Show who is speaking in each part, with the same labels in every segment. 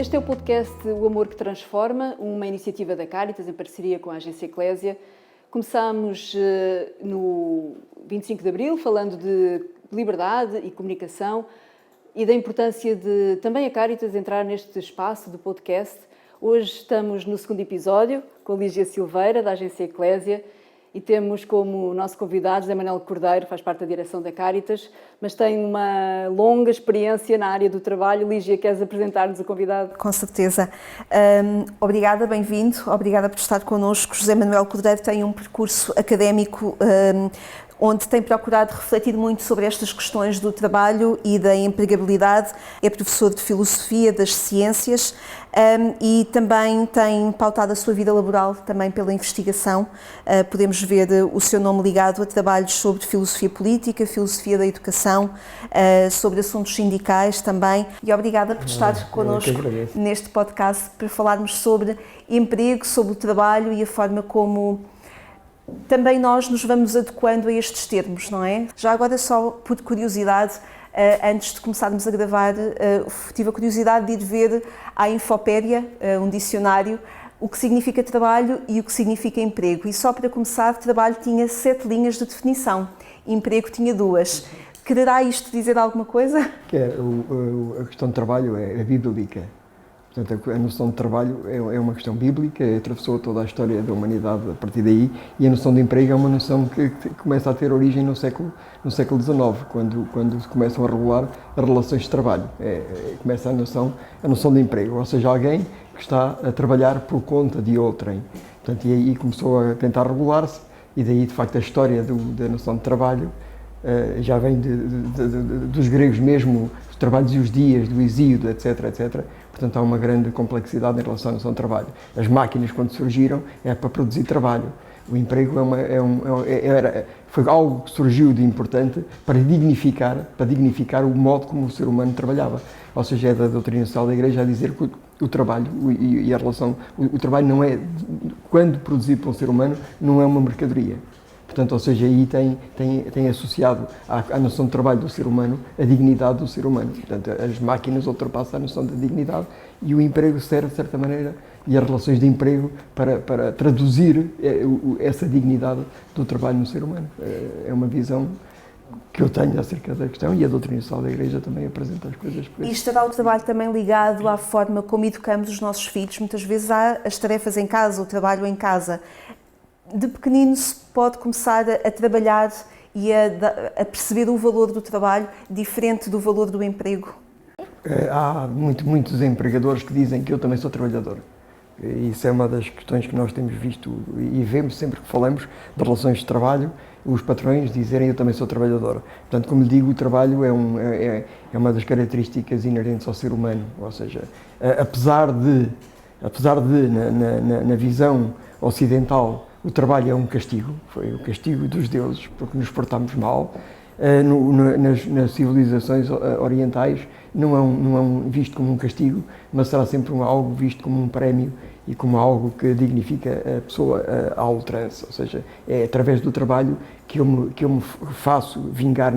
Speaker 1: Este é o podcast O Amor que Transforma, uma iniciativa da Caritas em parceria com a Agência Eclésia. Começámos no 25 de Abril falando de liberdade e comunicação e da importância de também a Caritas entrar neste espaço do podcast. Hoje estamos no segundo episódio com a Lígia Silveira, da Agência Eclésia, e temos como nosso convidado José Manuel Cordeiro, faz parte da direção da Caritas, mas tem uma longa experiência na área do trabalho. Lígia, queres apresentar-nos o convidado?
Speaker 2: Com certeza. Obrigada, bem-vindo. Obrigada por estar connosco. José Manuel Cordeiro tem um percurso académico onde tem procurado refletir muito sobre estas questões do trabalho e da empregabilidade. É professor de Filosofia das Ciências e também tem pautado a sua vida laboral também pela investigação. Podemos ver o seu nome ligado a trabalhos sobre filosofia política, filosofia da educação, sobre assuntos sindicais também. E obrigada por estar connosco neste podcast para falarmos sobre emprego, sobre o trabalho e a forma como também nós nos vamos adequando a estes termos, não é? Já agora, só por curiosidade, antes de começarmos a gravar, tive a curiosidade de ir ver à Infopédia, um dicionário, o que significa trabalho e o que significa emprego. E só para começar, trabalho tinha 7 linhas de definição, emprego tinha 2. Quererá isto dizer alguma coisa?
Speaker 3: A questão de trabalho é bíblica. Portanto, a noção de trabalho é uma questão bíblica, atravessou toda a história da humanidade a partir daí, e a noção de emprego é uma noção que começa a ter origem no século XIX, quando se começam a regular as relações de trabalho. Começa a noção de emprego, ou seja, alguém que está a trabalhar por conta de outrem. Portanto, e aí começou a tentar regular-se, e daí, de facto, a história da noção de trabalho já vem dos gregos mesmo, os trabalhos e os dias, do Hesíodo, etc, etc. Portanto, há uma grande complexidade em relação à noção de trabalho. As máquinas, quando surgiram, é para produzir trabalho. O emprego foi algo que surgiu de importante para dignificar o modo como o ser humano trabalhava. Ou seja, é da doutrina social da Igreja a dizer que o trabalho e a relação... O trabalho não é, quando produzido por um ser humano, não é uma mercadoria. Portanto, ou seja, aí tem associado à noção de trabalho do ser humano a dignidade do ser humano. Portanto, as máquinas ultrapassam a noção da dignidade e o emprego serve, de certa maneira, e as relações de emprego para traduzir essa dignidade do trabalho no ser humano. É uma visão que eu tenho acerca da questão, e a doutrina social da Igreja também apresenta as coisas por isso.
Speaker 2: E estará o trabalho também ligado à forma como educamos os nossos filhos. Muitas vezes há as tarefas em casa, o trabalho em casa. De pequenino se pode começar a trabalhar e a perceber o valor do trabalho diferente do valor do emprego?
Speaker 3: Há muitos empregadores que dizem que eu também sou trabalhador. Isso é uma das questões que nós temos visto e vemos sempre que falamos de relações de trabalho, os patrões dizerem eu também sou trabalhador. Portanto, como lhe digo, o trabalho é uma das características inerentes ao ser humano. Ou seja, apesar de na visão ocidental, o trabalho é um castigo, foi o castigo dos deuses, porque nos portamos mal. Nas civilizações orientais não é visto como um castigo, mas será sempre algo visto como um prémio e como algo que dignifica a pessoa à ultrança. Ou seja, é através do trabalho que eu me faço vingar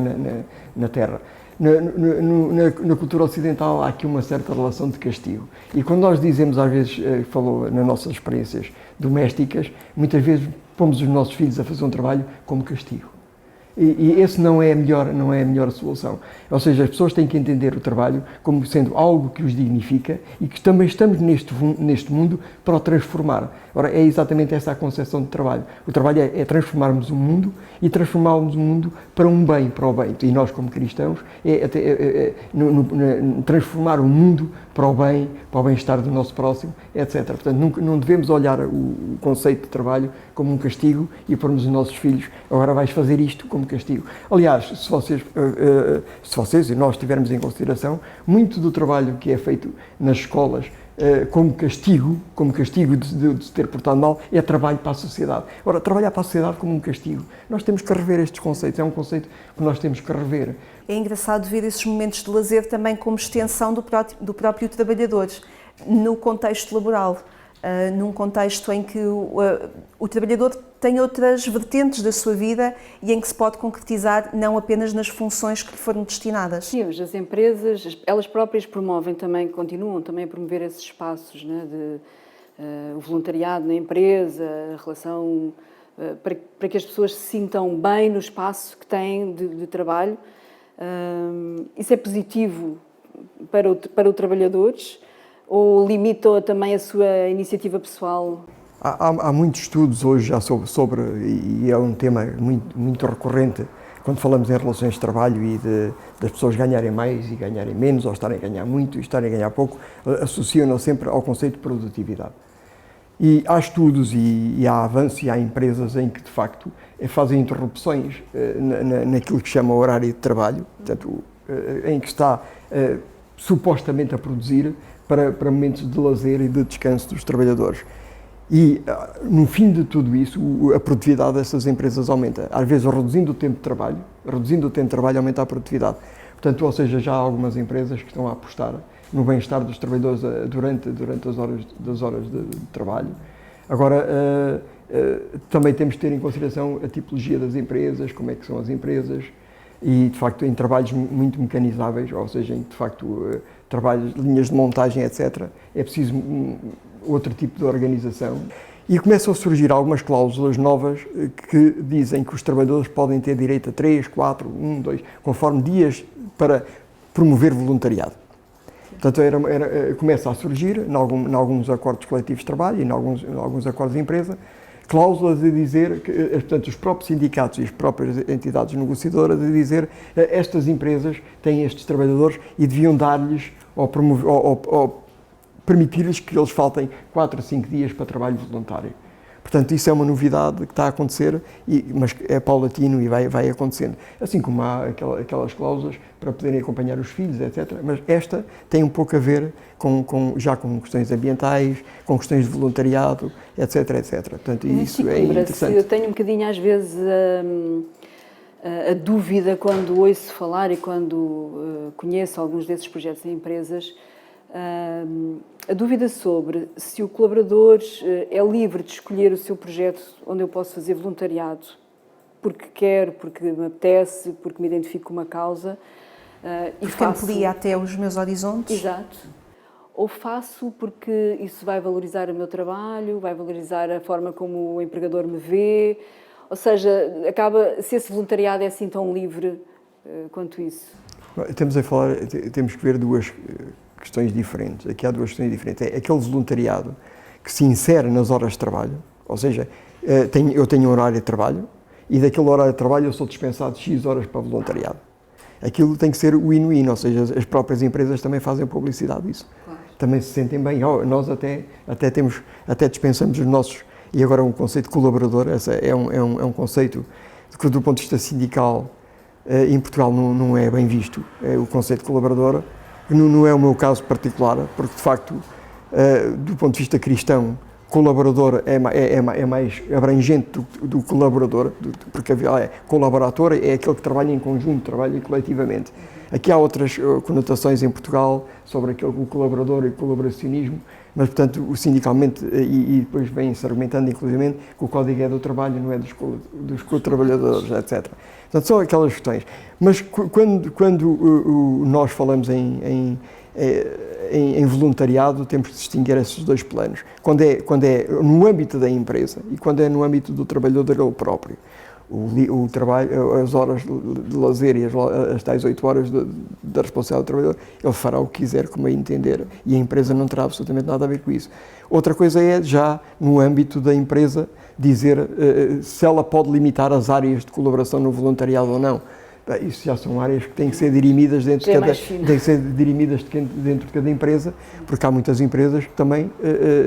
Speaker 3: na terra. Na cultura ocidental há aqui uma certa relação de castigo. E quando nós dizemos, às vezes, falou nas nossas experiências domésticas, muitas vezes pomos os nossos filhos a fazer um trabalho como castigo. E esse não é a melhor solução. Ou seja, as pessoas têm que entender o trabalho como sendo algo que os dignifica e que também estamos neste mundo para o transformar. Ora, é exatamente essa a concepção de trabalho. O trabalho é transformarmos o mundo e transformarmos o mundo para um bem, para o bem. E nós, como cristãos, transformar o mundo para o bem-estar do nosso próximo, etc. Portanto, não devemos olhar o conceito de trabalho como um castigo e pormos os nossos filhos, agora vais fazer isto como castigo. Aliás, se vocês e nós tivermos em consideração, muito do trabalho que é feito nas escolas como castigo de se ter portado mal, é trabalho para a sociedade. Ora, trabalhar para a sociedade como um castigo, nós temos que rever estes conceitos, é um conceito que nós temos que rever.
Speaker 2: É engraçado ver esses momentos de lazer também como extensão do próprio trabalhador, no contexto laboral. num contexto em que o trabalhador tem outras vertentes da sua vida e em que se pode concretizar não apenas nas funções que lhe foram destinadas.
Speaker 1: Sim, mas as empresas, elas próprias promovem também, continuam também a promover esses espaços, né, o voluntariado na empresa, a relação, para que as pessoas se sintam bem no espaço que têm de trabalho. Isso é positivo para os trabalhadores ou limita também a sua iniciativa pessoal?
Speaker 3: Há muitos estudos hoje já sobre e é um tema muito recorrente, quando falamos em relações de trabalho e das pessoas ganharem mais e ganharem menos, ou estarem a ganhar muito e estarem a ganhar pouco, associam-no sempre ao conceito de produtividade. E há estudos e há avanços e há empresas em que, de facto, fazem interrupções naquilo que se chama horário de trabalho, portanto, em que está supostamente a produzir para momentos de lazer e de descanso dos trabalhadores. E, no fim de tudo isso, a produtividade dessas empresas aumenta. Às vezes, reduzindo o tempo de trabalho aumenta a produtividade. Portanto, ou seja, já há algumas empresas que estão a apostar no bem-estar dos trabalhadores durante as horas de trabalho. Agora, também temos de ter em consideração a tipologia das empresas, como é que são as empresas, e, de facto, em trabalhos muito mecanizáveis, ou seja, em, de facto, trabalhos, linhas de montagem, etc., é preciso outro tipo de organização. E começam a surgir algumas cláusulas novas que dizem que os trabalhadores podem ter direito a 3, 4, 1, 2, conforme dias para promover voluntariado. Portanto, começa a surgir, em alguns acordos coletivos de trabalho e em alguns acordos de empresa, cláusulas a dizer, portanto, os próprios sindicatos e as próprias entidades negociadoras a dizer estas empresas têm estes trabalhadores e deviam dar-lhes ou permitir-lhes que eles faltem 4 a 5 dias para trabalho voluntário. Portanto, isso é uma novidade que está a acontecer, mas é paulatino e vai acontecendo. Assim como há aquelas cláusulas para poderem acompanhar os filhos, etc. Mas esta tem um pouco a ver já com questões ambientais, com questões de voluntariado, etc, etc. Portanto, isso é interessante.
Speaker 1: Eu tenho um bocadinho, às vezes, a dúvida quando ouço falar e quando conheço alguns desses projetos em empresas, a dúvida sobre se o colaborador é livre de escolher o seu projeto onde eu posso fazer voluntariado porque quero, porque me apetece, porque me identifico com uma causa
Speaker 2: e faço... amplia até os meus horizontes.
Speaker 1: Exato. Ou faço porque isso vai valorizar o meu trabalho, vai valorizar a forma como o empregador me vê, ou seja, se esse voluntariado é assim tão livre quanto isso.
Speaker 3: Temos que ver duas questões diferentes. Aqui há duas questões diferentes. É aquele voluntariado que se insere nas horas de trabalho, ou seja, eu tenho um horário de trabalho e daquele horário de trabalho eu sou dispensado X horas para voluntariado. Aquilo tem que ser win-win, ou seja, as próprias empresas também fazem publicidade disso. Claro. Também se sentem bem. Nós até dispensamos os nossos, e agora um conceito de colaborador, é um conceito que do ponto de vista sindical em Portugal não é bem visto, o conceito de colaborador. Não é o meu caso particular, porque de facto, do ponto de vista cristão, colaborador é mais abrangente do colaborador, porque colaborador é aquele que trabalha em conjunto, trabalha coletivamente. Aqui há outras conotações em Portugal sobre o colaborador e o colaboracionismo, mas, portanto, sindicalmente, e depois vem-se argumentando, inclusive, que o código é do trabalho, não é dos trabalhadores, etc. Portanto, são aquelas questões. Mas quando nós falamos em voluntariado, temos de distinguir esses dois planos. Quando é no âmbito da empresa e quando é no âmbito do trabalhador ele próprio. O trabalho, as horas de lazer e as tais 8 horas da responsabilidade do trabalhador, ele fará o que quiser, como é entender, e a empresa não terá absolutamente nada a ver com isso. Outra coisa é, já no âmbito da empresa, dizer se ela pode limitar as áreas de colaboração no voluntariado ou não. Isso já são áreas que têm que ser dirimidas dentro de cada empresa, porque há muitas empresas que também,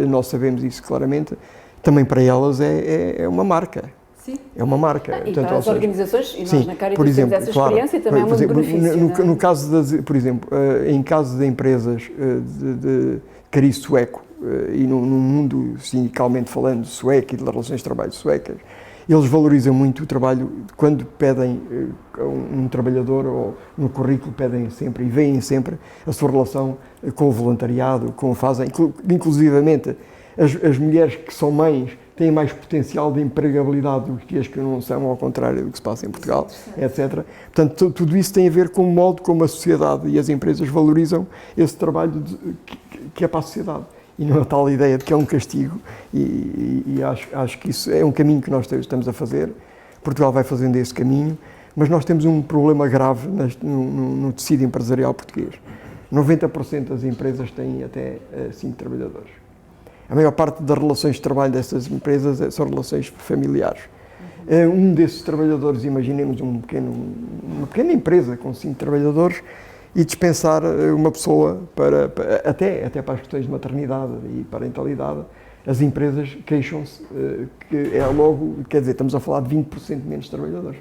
Speaker 3: nós sabemos isso claramente, também para elas é uma marca.
Speaker 1: Sim.
Speaker 3: É uma marca.
Speaker 1: E para as organizações, e nós na Caritas temos essa experiência, também é muito benefício.
Speaker 3: No caso por exemplo, em caso de empresas de cariz sueco, e no mundo sindicalmente falando sueco e de relações de trabalho suecas, eles valorizam muito o trabalho. Quando pedem um trabalhador, ou no currículo pedem sempre e veem sempre a sua relação com o voluntariado, como fazem, inclusivamente as mulheres que são mães têm mais potencial de empregabilidade do que as que não são, ao contrário do que se passa em Portugal, etc. Portanto, tudo isso tem a ver com o modo como a sociedade e as empresas valorizam esse trabalho que é para a sociedade. E não é tal ideia de que é um castigo, e acho que isso é um caminho que nós estamos a fazer. Portugal vai fazendo esse caminho, mas nós temos um problema grave no tecido empresarial português. 90% das empresas têm até 5 trabalhadores. A maior parte das relações de trabalho dessas empresas são relações familiares. Um desses trabalhadores, imaginemos uma pequena empresa com 5 trabalhadores, e dispensar uma pessoa até para as questões de maternidade e parentalidade, as empresas queixam-se que é logo, quer dizer, estamos a falar de 20% menos trabalhadores.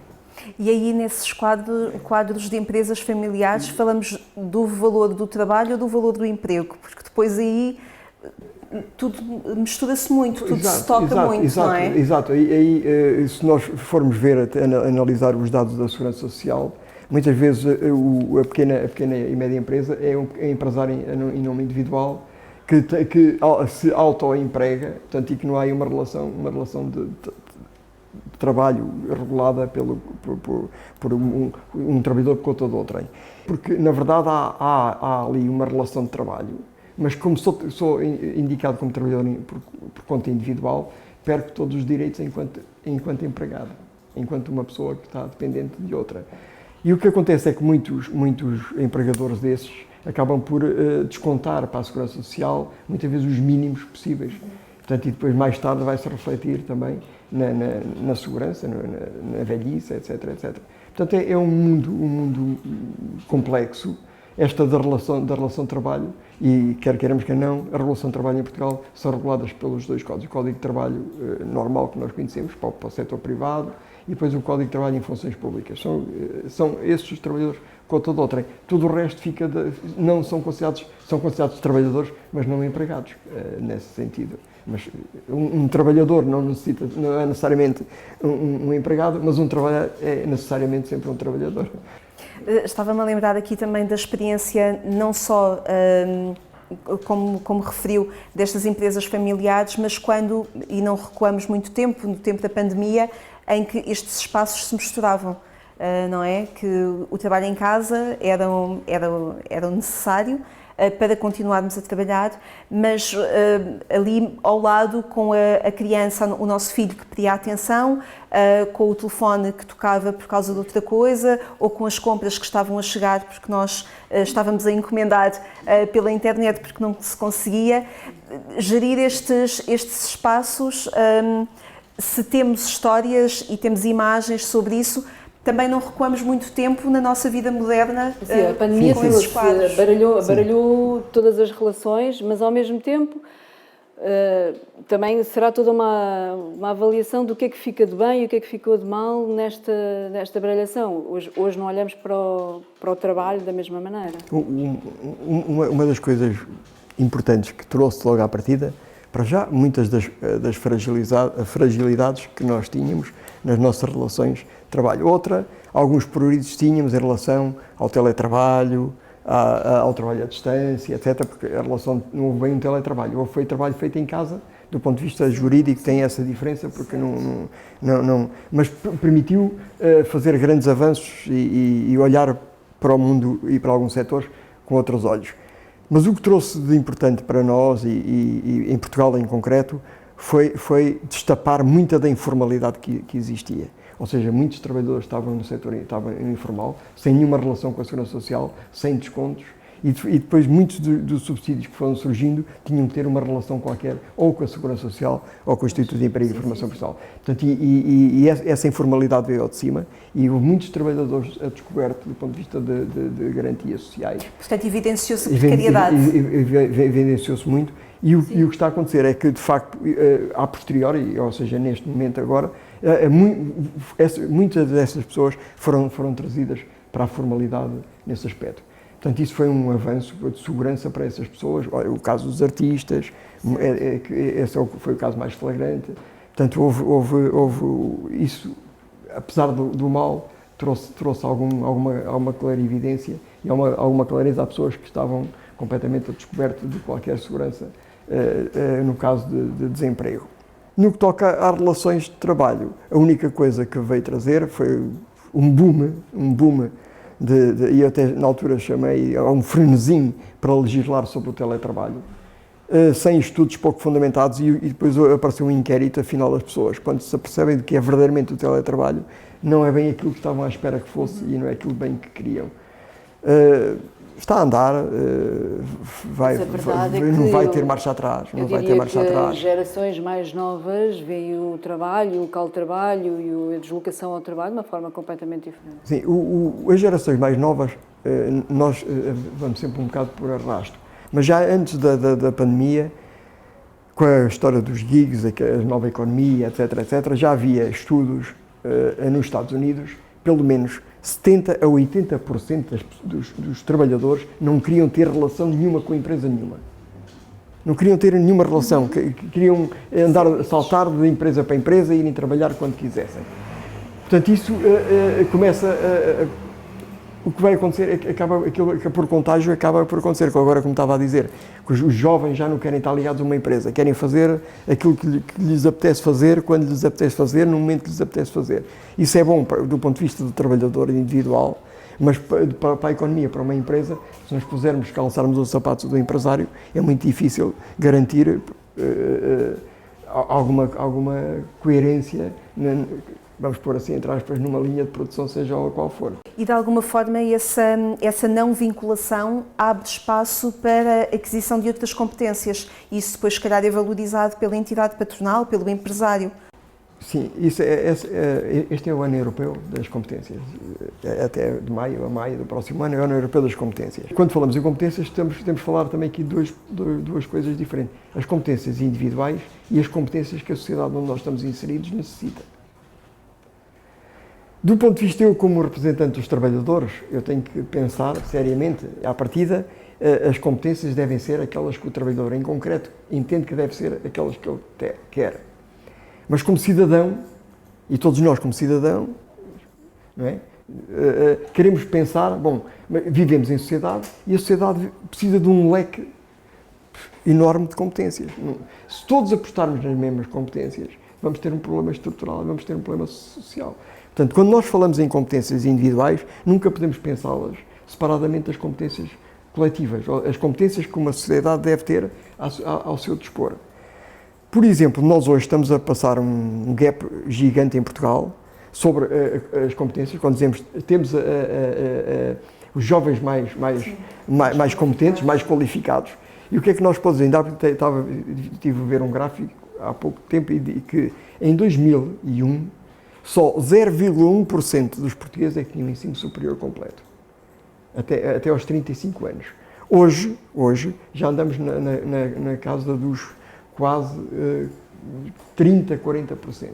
Speaker 2: E aí, nesses quadros de empresas familiares, falamos do valor do trabalho ou do valor do emprego? Porque depois aí tudo mistura-se muito, tudo se toca muito, não é?
Speaker 3: Exato. E aí, se nós formos ver, analisar os dados da Segurança Social, muitas vezes a pequena e média empresa é um empresário em nome individual que se auto-emprega, portanto, e que não há aí uma relação de trabalho regulada por um trabalhador por conta de outrem. Porque, na verdade, há ali uma relação de trabalho, mas como sou indicado como trabalhador por conta individual, perco todos os direitos enquanto empregado, enquanto uma pessoa que está dependente de outra. E o que acontece é que muitos empregadores desses acabam por descontar para a Segurança Social muitas vezes os mínimos possíveis. Portanto, e depois mais tarde vai-se refletir também na segurança, na velhice, etc. Portanto, é um mundo complexo, esta da relação de trabalho, e quer queiramos, quer não, a relação de trabalho em Portugal são reguladas pelos 2 códigos. O Código de Trabalho normal que nós conhecemos para o setor privado, e depois o Código de Trabalho em funções públicas. São esses os trabalhadores com todo o outrem. Tudo o resto não são considerados trabalhadores, mas não empregados, nesse sentido. Mas um trabalhador não é necessariamente um empregado, mas um trabalhador é necessariamente sempre um trabalhador.
Speaker 2: Estava-me a lembrar aqui também da experiência, não só, como referiu, destas empresas familiares, mas quando, e não recuamos muito tempo, no tempo da pandemia, em que estes espaços se misturavam, não é? Que o trabalho em casa era necessário para continuarmos a trabalhar, mas ali ao lado com a criança, o nosso filho que pedia atenção, com o telefone que tocava por causa de outra coisa, ou com as compras que estavam a chegar porque nós estávamos a encomendar pela internet porque não se conseguia. Gerir estes espaços, se temos histórias e temos imagens sobre isso, também não recuamos muito tempo na nossa vida moderna.
Speaker 1: Sim, a pandemia baralhou todas as relações, mas ao mesmo tempo também será toda uma avaliação do que é que fica de bem e o que é que ficou de mal nesta baralhação. Hoje não olhamos para o trabalho da mesma maneira.
Speaker 3: Uma das coisas importantes que trouxe logo à partida, para já, muitas das fragilidades que nós tínhamos nas nossas relações de trabalho. Outra, alguns prioridades tínhamos em relação ao teletrabalho, ao trabalho à distância, etc., porque a relação não houve bem um teletrabalho, foi trabalho feito em casa, do ponto de vista jurídico tem essa diferença, porque mas permitiu fazer grandes avanços e olhar para o mundo e para alguns setores com outros olhos. Mas o que trouxe de importante para nós, e em Portugal em concreto, foi destapar muita da informalidade que existia. Ou seja, muitos trabalhadores estavam no setor informal, sem nenhuma relação com a Segurança Social, sem descontos, e depois muitos dos subsídios que foram surgindo tinham que ter uma relação qualquer, ou com a Segurança Social, ou com o Instituto de Emprego e Formação Profissional. Portanto, essa informalidade veio ao de cima, e houve muitos trabalhadores a descoberto do ponto de vista de garantias sociais.
Speaker 2: Portanto, evidenciou-se a precariedade.
Speaker 3: Evidenciou-se muito, e o que está a acontecer é que, de facto, a posteriori, ou seja, neste momento agora, muitas dessas pessoas foram trazidas para a formalidade nesse aspecto. Portanto, isso foi um avanço de segurança para essas pessoas. O caso dos artistas, esse foi o caso mais flagrante. Portanto, houve isso, apesar do mal, trouxe alguma clarividência e alguma clareza a pessoas que estavam completamente a descoberto de qualquer segurança no caso de desemprego. No que toca às relações de trabalho, a única coisa que veio trazer foi um boom e eu até na altura chamei a um frenesim para legislar sobre o teletrabalho, sem estudos pouco fundamentados, e depois apareceu um inquérito, afinal as pessoas, quando se apercebem de que é verdadeiramente o teletrabalho, não é bem aquilo que estavam à espera que fosse e não é aquilo bem que queriam. Está a andar, não vai ter marcha atrás.
Speaker 1: Não vai ter marcha atrás. As gerações mais novas veem o trabalho, o local de trabalho e a deslocação ao trabalho de uma forma completamente diferente.
Speaker 3: Sim, as gerações mais novas, nós vamos sempre um bocado por arrasto. Mas já antes da pandemia, com a história dos gigs, a nova economia, etc., já havia estudos nos Estados Unidos, pelo menos 70% a 80% dos trabalhadores não queriam ter relação nenhuma com a empresa nenhuma. Não queriam ter nenhuma relação, queriam saltar de empresa para empresa e irem trabalhar quando quisessem. Portanto, isso começa o que vai acontecer, aquilo que por contágio acaba por acontecer, agora como estava a dizer, que os jovens já não querem estar ligados a uma empresa, querem fazer aquilo que lhes apetece fazer, quando lhes apetece fazer, no momento que lhes apetece fazer. Isso é bom do ponto de vista do trabalhador individual, mas para a economia, para uma empresa, se nos pusermos, calçarmos os sapatos do empresário, é muito difícil garantir alguma coerência, vamos pôr assim, entre aspas, numa linha de produção, seja ela qual for.
Speaker 2: E de alguma forma essa não vinculação abre espaço para a aquisição de outras competências. Isso depois, se calhar, é valorizado pela entidade patronal, pelo empresário.
Speaker 3: Sim, este é o ano europeu das competências. Até de maio a maio do próximo ano é o ano europeu das competências. Quando falamos em competências, temos de falar também aqui de duas coisas diferentes. As competências individuais e as competências que a sociedade onde nós estamos inseridos necessita. Do ponto de vista, eu como representante dos trabalhadores, eu tenho que pensar seriamente, à partida, as competências devem ser aquelas que o trabalhador em concreto entende que devem ser aquelas que ele quer. Mas como cidadão, e todos nós como cidadão, não é? Queremos pensar, vivemos em sociedade e a sociedade precisa de um leque enorme de competências. Se todos apostarmos nas mesmas competências, vamos ter um problema estrutural, vamos ter um problema social. Portanto, quando nós falamos em competências individuais, nunca podemos pensá-las separadamente das competências coletivas, as competências que uma sociedade deve ter ao seu dispor. Por exemplo, nós hoje estamos a passar um gap gigante em Portugal sobre as competências, quando dizemos temos os jovens mais competentes, mais qualificados. E o que é que nós podemos dizer? Estive a ver um gráfico há pouco tempo e que em 2001 só 0,1% dos portugueses é que tinham ensino superior completo, até aos 35 anos. Hoje já andamos na casa dos quase 30%, 40%.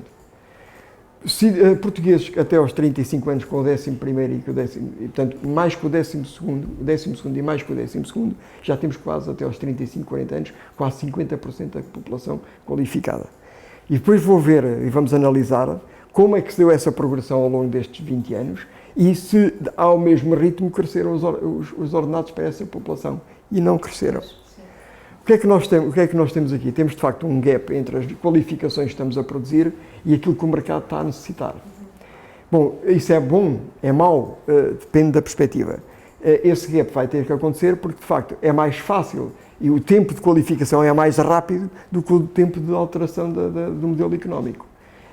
Speaker 3: Portugueses até aos 35 anos com o 11º e com o 10º, portanto, mais que o 12º e mais que o 12º, já temos quase até aos 35, 40 anos, quase 50% da população qualificada. E depois vou ver e vamos analisar como é que se deu essa progressão ao longo destes 20 anos e se ao mesmo ritmo cresceram os ordenados para essa população e não cresceram. O que é que nós temos aqui? Temos de facto um gap entre as qualificações que estamos a produzir e aquilo que o mercado está a necessitar. Bom, isso é bom, é mau, depende da perspectiva. Esse gap vai ter que acontecer porque de facto é mais fácil e o tempo de qualificação é mais rápido do que o tempo de alteração do modelo económico.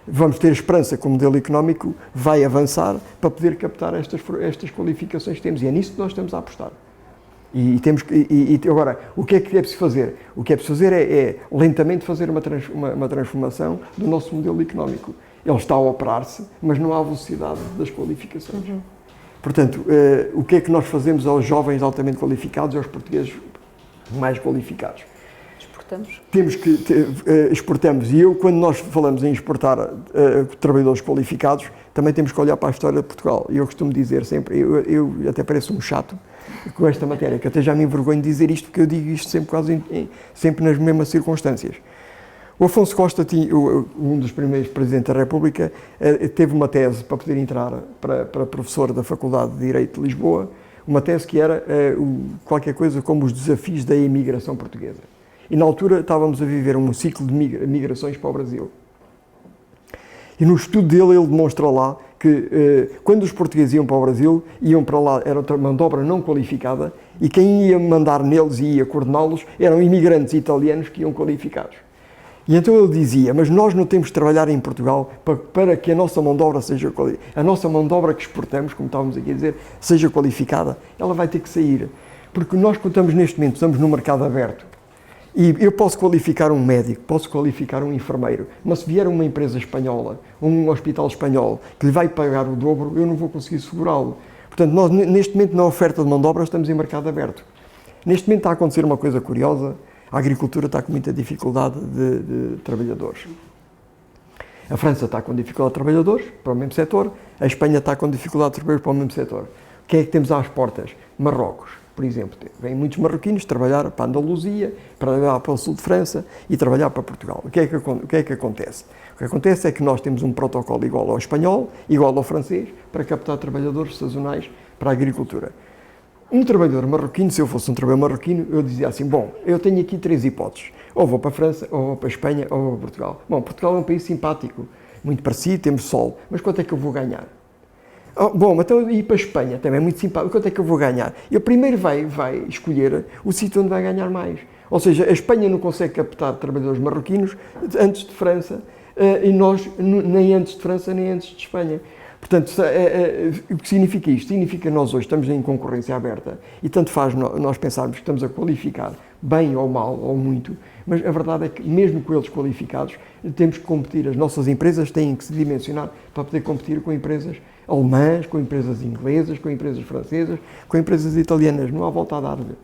Speaker 3: Vamos ter esperança que o modelo económico vai avançar para poder captar estas qualificações que temos e é nisso que nós estamos a apostar. Agora, o que é preciso fazer? O que é preciso fazer é lentamente fazer uma transformação do nosso modelo económico. Ele está a operar-se, mas não há velocidade das qualificações. Portanto, o que é que nós fazemos aos jovens altamente qualificados e aos portugueses mais qualificados? Exportamos. E quando nós falamos em exportar trabalhadores qualificados, também temos que olhar para a história de Portugal. E eu costumo dizer sempre, eu até pareço um chato com esta matéria, que até já me envergonho de dizer isto, porque eu digo isto sempre nas mesmas circunstâncias. O Afonso Costa, um dos primeiros presidentes da República, teve uma tese para poder entrar para professor da Faculdade de Direito de Lisboa, uma tese que era qualquer coisa como os desafios da imigração portuguesa. E na altura estávamos a viver um ciclo de migrações para o Brasil. E no estudo dele, ele demonstra lá que quando os portugueses iam para o Brasil, iam para lá, era outra mão de obra não qualificada, e quem ia mandar neles e ia coordená-los eram imigrantes italianos que iam qualificados. E então ele dizia, mas nós não temos de trabalhar em Portugal para que a nossa mão de obra seja qualificada. A nossa mão de obra que exportamos, como estávamos aqui a dizer, seja qualificada, ela vai ter que sair. Porque nós, quando estamos neste momento, estamos no mercado aberto. E eu posso qualificar um médico, posso qualificar um enfermeiro, mas se vier uma empresa espanhola, um hospital espanhol, que lhe vai pagar o dobro, eu não vou conseguir segurá-lo. Portanto, nós, neste momento, na oferta de mão de obra, estamos em mercado aberto. Neste momento está a acontecer uma coisa curiosa. A agricultura está com muita dificuldade de trabalhadores. A França está com dificuldade de trabalhadores para o mesmo setor, a Espanha está com dificuldade de trabalhadores para o mesmo setor. Quem é que temos às portas? Marrocos, por exemplo. Vêm muitos marroquinos trabalhar para a Andaluzia, trabalhar para o sul de França e trabalhar para Portugal. O que é que acontece? O que acontece é que nós temos um protocolo igual ao espanhol, igual ao francês, para captar trabalhadores sazonais para a agricultura. Um trabalhador marroquino, se eu fosse um trabalhador marroquino, eu dizia assim, bom, eu tenho aqui 3 hipóteses, ou vou para a França, ou vou para a Espanha, ou vou para Portugal. Bom, Portugal é um país simpático, muito parecido, temos sol, mas quanto é que eu vou ganhar? Bom, então ir para a Espanha também é muito simpático, quanto é que eu vou ganhar? Eu primeiro vai escolher o sítio onde vai ganhar mais. Ou seja, a Espanha não consegue captar trabalhadores marroquinos antes de França, e nós nem antes de França, nem antes de Espanha. Portanto, o que significa isto? Significa que nós hoje estamos em concorrência aberta e tanto faz nós pensarmos que estamos a qualificar bem ou mal ou muito, mas a verdade é que mesmo com eles qualificados temos que competir. As nossas empresas têm que se dimensionar para poder competir com empresas alemãs, com empresas inglesas, com empresas francesas, com empresas italianas. Não há volta a dar-lhe.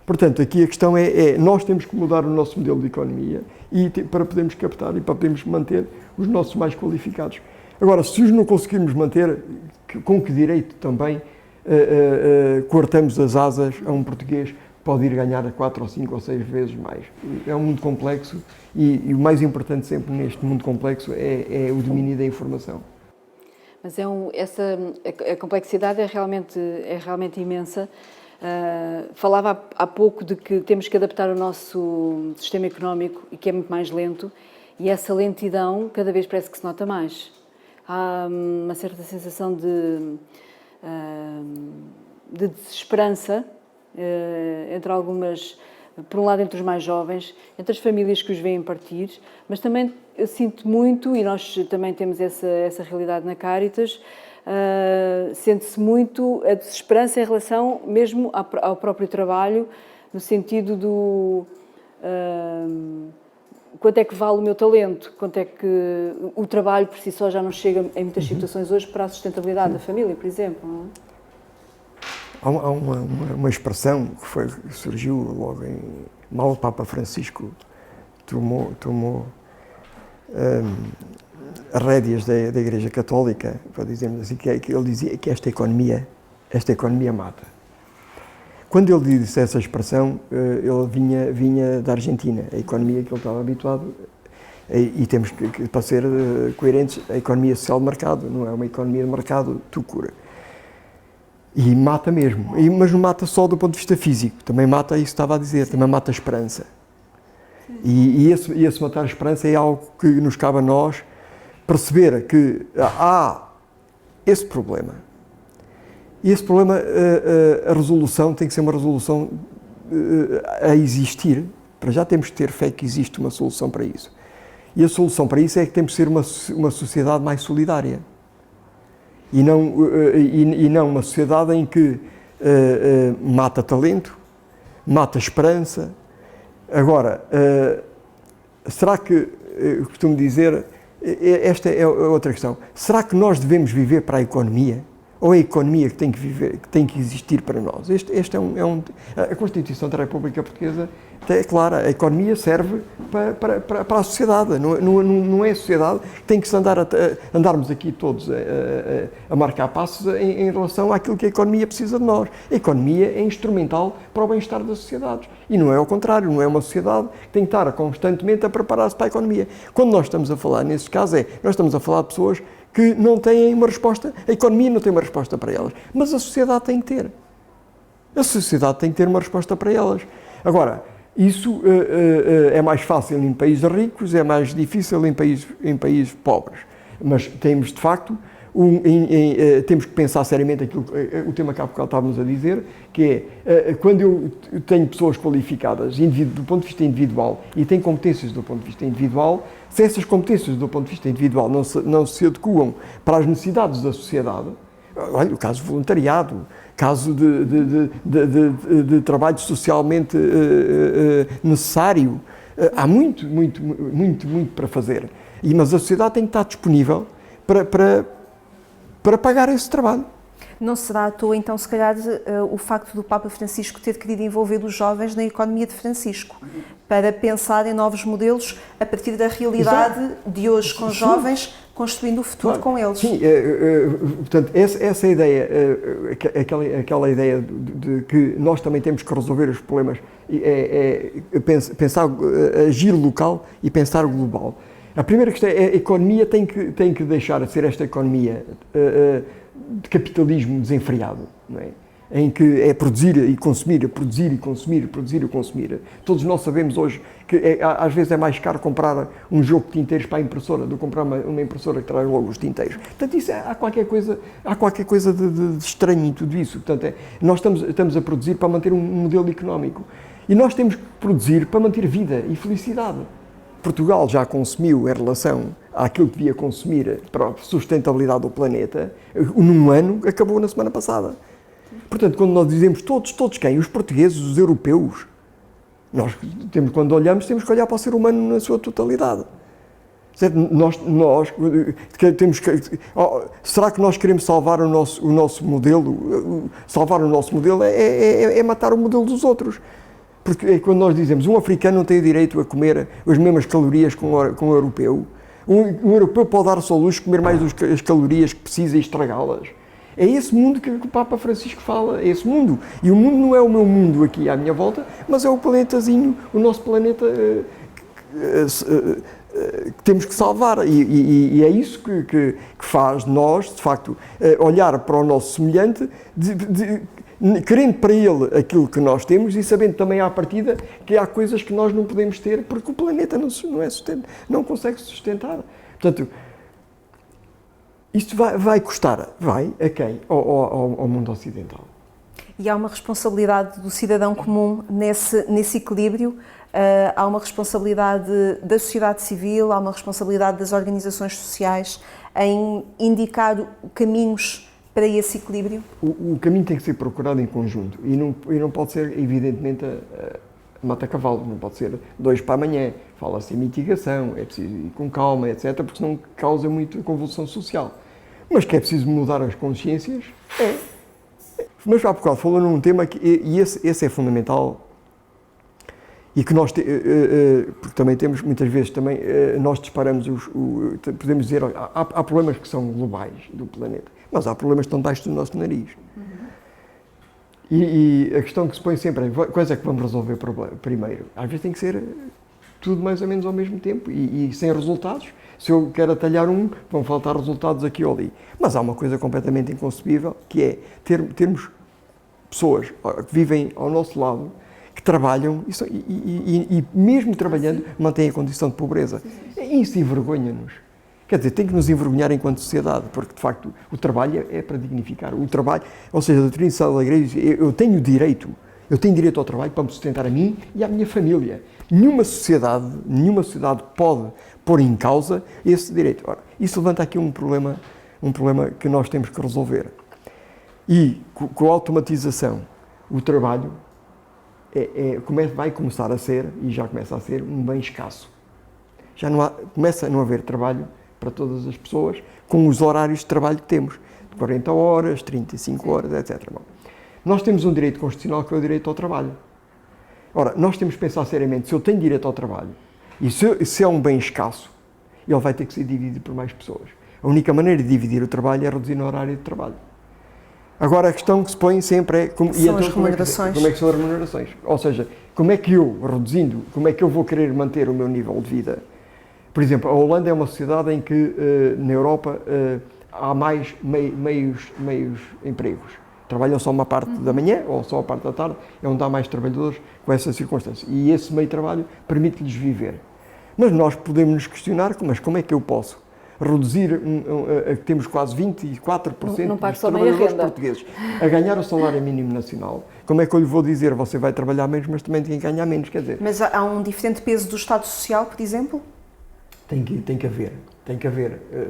Speaker 3: Portanto, aqui a questão é nós temos que mudar o nosso modelo de economia para podermos captar e para podermos manter os nossos mais qualificados. Agora, se os não conseguirmos manter, com que direito também cortamos as asas a um português que pode ir ganhar 4 ou 5 ou 6 vezes mais? É um mundo complexo e o mais importante sempre neste mundo complexo é o domínio da informação.
Speaker 1: Mas a complexidade é realmente imensa. Falava há pouco de que temos que adaptar o nosso sistema económico e que é muito mais lento, e essa lentidão cada vez parece que se nota mais. Há uma certa sensação de desesperança entre algumas, por um lado entre os mais jovens, entre as famílias que os veem partir, mas também eu sinto muito, e nós também temos essa realidade na Cáritas, sente-se muito a desesperança em relação mesmo ao próprio trabalho, no sentido do quanto é que vale o meu talento, quanto é que o trabalho por si só já não chega em muitas situações hoje para a sustentabilidade da família, por exemplo. Não é?
Speaker 3: Há uma expressão que surgiu logo mal o Papa Francisco tomou as rédeas da Igreja Católica, para dizermos assim, que ele dizia que esta economia mata. Quando ele disse essa expressão, ele vinha da Argentina, a economia que ele estava habituado, e temos que para ser coerentes, a economia social de mercado, não é uma economia de mercado, tu cura. E mata mesmo, mas não mata só do ponto de vista físico, também mata, isso estava a dizer, também mata a esperança. E esse matar a esperança é algo que nos cabe a nós perceber que há esse problema. E esse problema, a resolução tem que ser uma resolução a existir. Para já temos que ter fé que existe uma solução para isso. E a solução para isso é que temos que ser uma sociedade mais solidária. E não uma sociedade em que mata talento, mata esperança. Agora, será que, eu costumo dizer, esta é outra questão, será que nós devemos viver para a economia? Ou é a economia que tem que viver, que tem que existir para nós? A Constituição da República Portuguesa é clara, a economia serve para a sociedade, não é a sociedade que tem que andarmos aqui todos a marcar passos em relação àquilo que a economia precisa de nós. A economia é instrumental para o bem-estar das sociedades e não é ao contrário, não é uma sociedade que tem que estar constantemente a preparar-se para a economia. Quando nós estamos a falar, nesse caso, nós estamos a falar de pessoas que não têm uma resposta, a economia não tem uma resposta para elas, mas a sociedade tem que ter. A sociedade tem que ter uma resposta para elas. Agora, Isso é mais fácil em países ricos, é mais difícil em países pobres. Mas temos, de facto, temos que pensar seriamente o tema que há bocado estávamos a dizer, que é, quando eu tenho pessoas qualificadas do ponto de vista individual e têm competências do ponto de vista individual, se essas competências do ponto de vista individual não se adequam para as necessidades da sociedade, olha, o caso de voluntariado, caso de trabalho socialmente necessário, há muito para fazer. Mas a sociedade tem que estar disponível para pagar esse trabalho.
Speaker 2: Não será à toa, então, se calhar, o facto do Papa Francisco ter querido envolver os jovens na economia de Francisco, para pensar em novos modelos a partir da realidade de hoje com jovens, construindo o futuro com eles.
Speaker 3: Sim, portanto, essa ideia, aquela ideia de que nós também temos que resolver os problemas, pensar, agir local e pensar global. A primeira questão é a economia tem que deixar de ser esta economia de capitalismo desenfreado, não é? Em que é produzir e consumir, produzir e consumir, produzir e consumir. Todos nós sabemos hoje que às vezes é mais caro comprar um jogo de tinteiros para a impressora do que comprar uma impressora que traz logo os tinteiros. Portanto, isso há qualquer coisa de estranho em tudo isso. Portanto, nós estamos a produzir para manter um modelo económico e nós temos que produzir para manter vida e felicidade. Portugal já consumiu em relação àquilo que devia consumir para a sustentabilidade do planeta, num ano, acabou na semana passada. Portanto, quando nós dizemos todos quem? Os portugueses, os europeus. Quando olhamos, temos que olhar para o ser humano na sua totalidade. Certo? Será que nós queremos salvar o nosso modelo? Salvar o nosso modelo é matar o modelo dos outros. Porque quando nós dizemos um africano não tem o direito a comer as mesmas calorias que um europeu, um europeu pode dar-se ao luxo de comer mais as calorias que precisa e estragá-las. É esse mundo que o Papa Francisco fala, é esse mundo. E o mundo não é o meu mundo aqui à minha volta, mas é o planetazinho, o nosso planeta que temos que salvar. E é isso que faz nós, de facto, olhar para o nosso semelhante, querendo para ele aquilo que nós temos e sabendo também à partida que há coisas que nós não podemos ter porque o planeta não consegue sustentar. Portanto, isto vai custar, a quem? Ao mundo ocidental.
Speaker 2: E há uma responsabilidade do cidadão comum nesse equilíbrio, há uma responsabilidade da sociedade civil, há uma responsabilidade das organizações sociais em indicar caminhos para esse equilíbrio?
Speaker 3: O caminho tem que ser procurado em conjunto e não pode ser, evidentemente, a mata-cavalo, não pode ser 2 para amanhã. Fala-se em mitigação, é preciso ir com calma, etc., porque senão causa muita convulsão social. Mas que é preciso mudar as consciências, é. Mas há bocado falou num tema e esse é fundamental e que nós, porque também temos, muitas vezes, nós disparamos podemos dizer, há problemas que são globais do planeta, mas há problemas que estão debaixo do nosso nariz. E a questão que se põe sempre é, quais é que vamos resolver primeiro? Às vezes tem que ser tudo mais ou menos ao mesmo tempo e sem resultados. Se eu quero atalhar vão faltar resultados aqui ou ali. Mas há uma coisa completamente inconcebível, que é termos pessoas que vivem ao nosso lado, que trabalham e mesmo trabalhando, mantêm a condição de pobreza. Isso envergonha-nos. Quer dizer, tem que nos envergonhar enquanto sociedade, porque, de facto, o trabalho é para dignificar. O trabalho, ou seja, a doutrina da Igreja, eu tenho direito ao trabalho para me sustentar a mim e à minha família. Nenhuma sociedade pode pôr em causa esse direito. Ora, isso levanta aqui um problema que nós temos que resolver. E, com a automatização, o trabalho vai começar a ser, e já começa a ser, um bem escasso. Começa a não haver trabalho para todas as pessoas, com os horários de trabalho que temos, de 40 horas, 35 horas, etc. Bom, nós temos um direito constitucional que é o direito ao trabalho. Ora, nós temos que pensar seriamente, se eu tenho direito ao trabalho, e se é um bem escasso, ele vai ter que ser dividido por mais pessoas. A única maneira de dividir o trabalho é reduzir o horário de trabalho. Agora, a questão que se põe sempre é... Como é que são as remunerações? Ou seja, como é que eu vou querer manter o meu nível de vida? Por exemplo, a Holanda é uma sociedade em que, na Europa, há mais meios empregos. trabalham só uma parte da manhã ou só a parte da tarde, é onde há mais trabalhadores com essa circunstância. E esse meio de trabalho permite-lhes viver. Mas nós podemos nos questionar, mas como é que eu posso reduzir, temos quase 24% dos trabalhadores portugueses a ganhar o salário mínimo nacional. Como é que eu lhe vou dizer, você vai trabalhar menos, mas também tem que ganhar menos, quer dizer...
Speaker 2: Mas há um diferente peso do Estado Social, por exemplo?
Speaker 3: Tem que haver.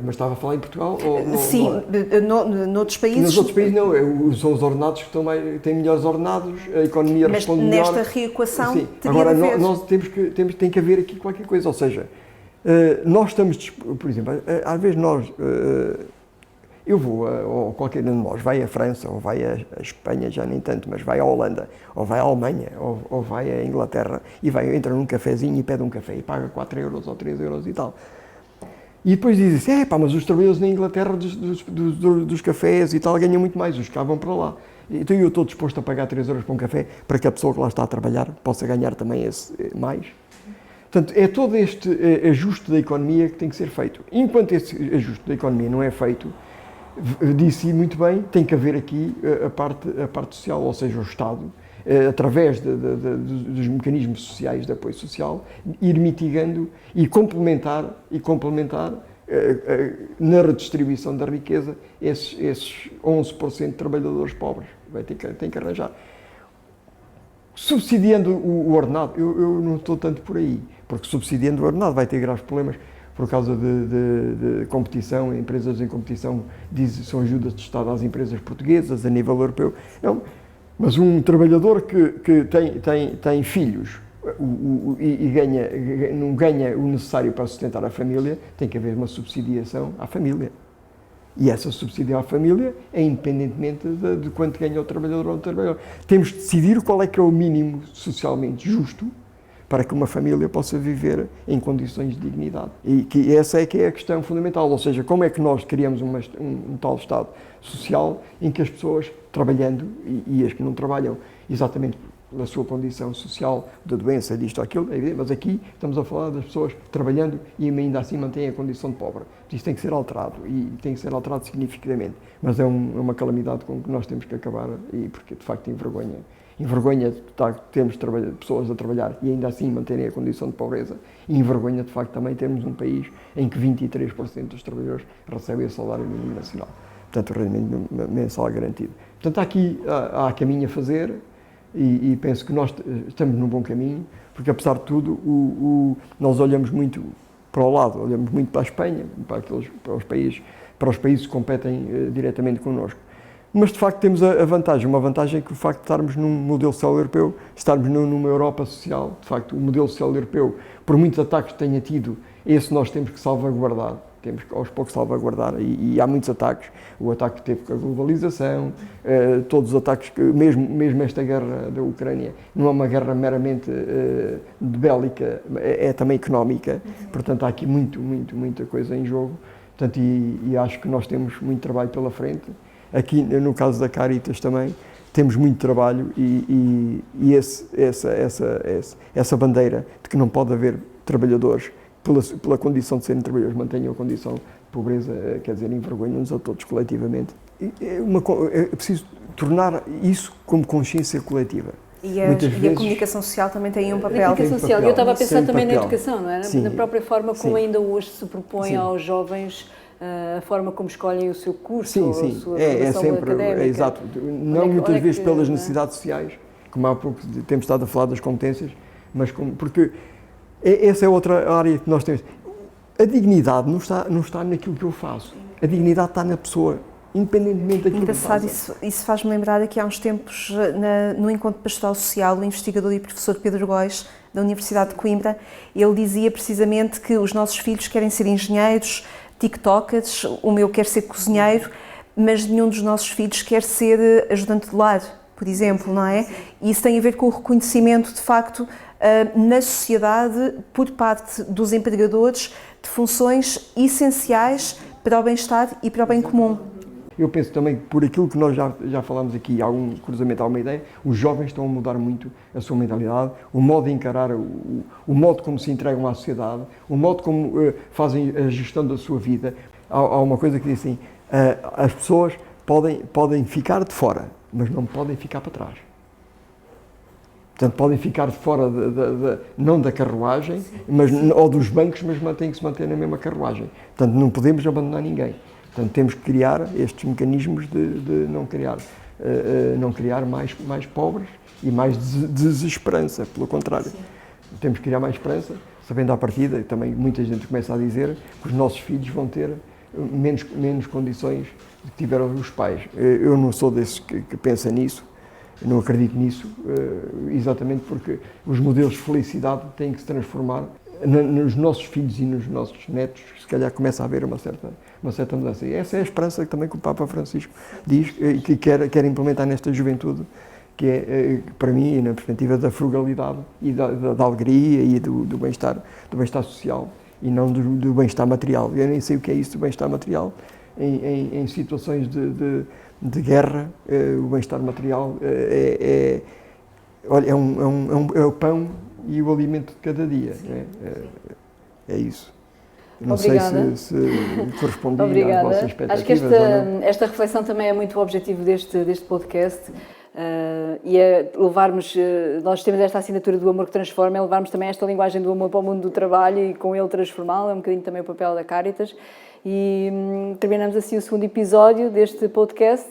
Speaker 3: Mas estava a falar em Portugal?
Speaker 2: Sim, noutros países...
Speaker 3: Nos outros países não, são os ordenados que têm melhores ordenados, a economia responde melhor.
Speaker 2: Mas nesta reequação teria
Speaker 3: agora,
Speaker 2: de haver...
Speaker 3: nós tem que haver aqui qualquer coisa, ou seja, nós estamos, por exemplo, às vezes eu vou, ou qualquer um de nós, vai à França, ou vai à Espanha, já nem tanto, mas vai à Holanda, ou vai à Alemanha, ou vai à Inglaterra, e entra num cafezinho e pede um café, e paga 4 euros ou 3 euros e tal. E depois diz assim, mas os trabalhadores na Inglaterra dos cafés e tal ganham muito mais, os que cá vão para lá. Então eu estou disposto a pagar 3 euros para um café para que a pessoa que lá está a trabalhar possa ganhar também esse mais. Portanto, é todo este ajuste da economia que tem que ser feito. Enquanto esse ajuste da economia não é feito, disse muito bem, tem que haver aqui a parte social, ou seja, o Estado, através dos mecanismos sociais de apoio social, ir mitigando e complementar na redistribuição da riqueza esses 11% de trabalhadores pobres. Tem que arranjar. Subsidiando o ordenado, eu não estou tanto por aí, porque subsidiando o ordenado vai ter graves problemas por causa de competição, empresas em competição são ajudas de Estado às empresas portuguesas a nível europeu. Não, mas um trabalhador que tem filhos e não ganha o necessário para sustentar a família, tem que haver uma subsidiação à família. E essa subsídio à família é independentemente de quanto ganha o trabalhador ou o trabalhador. Temos de decidir qual é que é o mínimo socialmente justo para que uma família possa viver em condições de dignidade. E que essa é que é a questão fundamental, ou seja, como é que nós criamos um tal Estado social em que as pessoas trabalhando e as que não trabalham exatamente pela sua condição social, da doença, disto ou aquilo, mas aqui estamos a falar das pessoas trabalhando e ainda assim mantêm a condição de pobre. Isto tem que ser alterado e tem que ser alterado significativamente, mas é uma calamidade com que nós temos que acabar e porque de facto envergonha termos pessoas a trabalhar e ainda assim manterem a condição de pobreza e envergonha de facto também termos um país em que 23% dos trabalhadores recebem o salário mínimo nacional, portanto o rendimento mensal garantido. Portanto há caminho a fazer. E penso que nós estamos num bom caminho, porque apesar de tudo, nós olhamos muito para o lado, olhamos muito para a Espanha, para os países que competem diretamente connosco. Mas de facto temos uma vantagem que o facto de estarmos num modelo social europeu, estarmos numa Europa social, de facto o modelo social europeu, por muitos ataques que tenha tido, esse nós temos que salvaguardar. Temos que aos poucos salvaguardar e há muitos ataques. O ataque que teve com a globalização, todos os ataques, mesmo esta guerra da Ucrânia, não é uma guerra meramente bélica, é também económica. Portanto, há aqui muita coisa em jogo. Portanto, e acho que nós temos muito trabalho pela frente. Aqui, no caso da Caritas também, temos muito trabalho e essa bandeira de que não pode haver trabalhadores pela condição de serem trabalhadores, mantenham a condição de pobreza, quer dizer, envergonham-nos a todos coletivamente. É preciso tornar isso como consciência coletiva.
Speaker 2: E a comunicação social também tem um papel.
Speaker 1: A comunicação social, eu estava a pensar também na educação, não é?
Speaker 3: Sim.
Speaker 1: Na própria forma como ainda hoje se propõe
Speaker 3: Sim.
Speaker 1: aos jovens a forma como escolhem o seu curso,
Speaker 3: sim.
Speaker 1: ou a sua
Speaker 3: formação
Speaker 1: sempre, académica.
Speaker 3: Exato. Não muitas vezes pelas necessidades sociais, como há pouco temos estado a falar das competências, mas porque essa é outra área que nós temos. A dignidade não está naquilo que eu faço. A dignidade está na pessoa, independentemente daquilo que faço.
Speaker 2: Engraçado, isso faz-me lembrar que há uns tempos, no Encontro Pastoral Social, o investigador e professor Pedro Góis, da Universidade de Coimbra, ele dizia precisamente que os nossos filhos querem ser engenheiros, tiktokers, o meu quer ser cozinheiro, mas nenhum dos nossos filhos quer ser ajudante de lar, por exemplo, não é? E isso tem a ver com o reconhecimento, de facto, na sociedade, por parte dos empregadores, de funções essenciais para o bem-estar e para o bem comum.
Speaker 3: Eu penso também que por aquilo que nós já falámos aqui, há um cruzamento, há uma ideia, os jovens estão a mudar muito a sua mentalidade, o modo de encarar, o modo como se entregam à sociedade, o modo como fazem a gestão da sua vida. Há uma coisa que diz assim, as pessoas podem ficar de fora, mas não podem ficar para trás. Portanto, podem ficar fora, não da carruagem, mas, ou dos bancos, mas têm que se manter na mesma carruagem. Portanto, não podemos abandonar ninguém. Portanto, temos que criar estes mecanismos de não criar mais pobres e mais desesperança, pelo contrário. Sim. Temos que criar mais esperança, sabendo à partida, e também muita gente começa a dizer que os nossos filhos vão ter menos condições do que tiveram os pais. Eu não sou desses que pensa nisso. Eu não acredito nisso, exatamente porque os modelos de felicidade têm que se transformar nos nossos filhos e nos nossos netos. Se calhar começa a haver uma certa mudança. E essa é a esperança que também que o Papa Francisco diz e que quer implementar nesta juventude, que é, para mim, na perspectiva da frugalidade e da alegria e do bem-estar social e não do bem-estar material. Eu nem sei o que é isso do bem-estar material em situações de guerra. O bem-estar material é o pão e o alimento de cada dia. É isso. Não
Speaker 1: Obrigada.
Speaker 3: sei se correspondi às vossas expectativas.
Speaker 1: Acho que esta reflexão também é muito o objetivo deste podcast. E é levarmos, nós temos esta assinatura do amor que transforma, é levarmos também esta linguagem do amor para o mundo do trabalho e com ele transformá-lo, é um bocadinho também o papel da Caritas. E terminamos assim o segundo episódio deste podcast.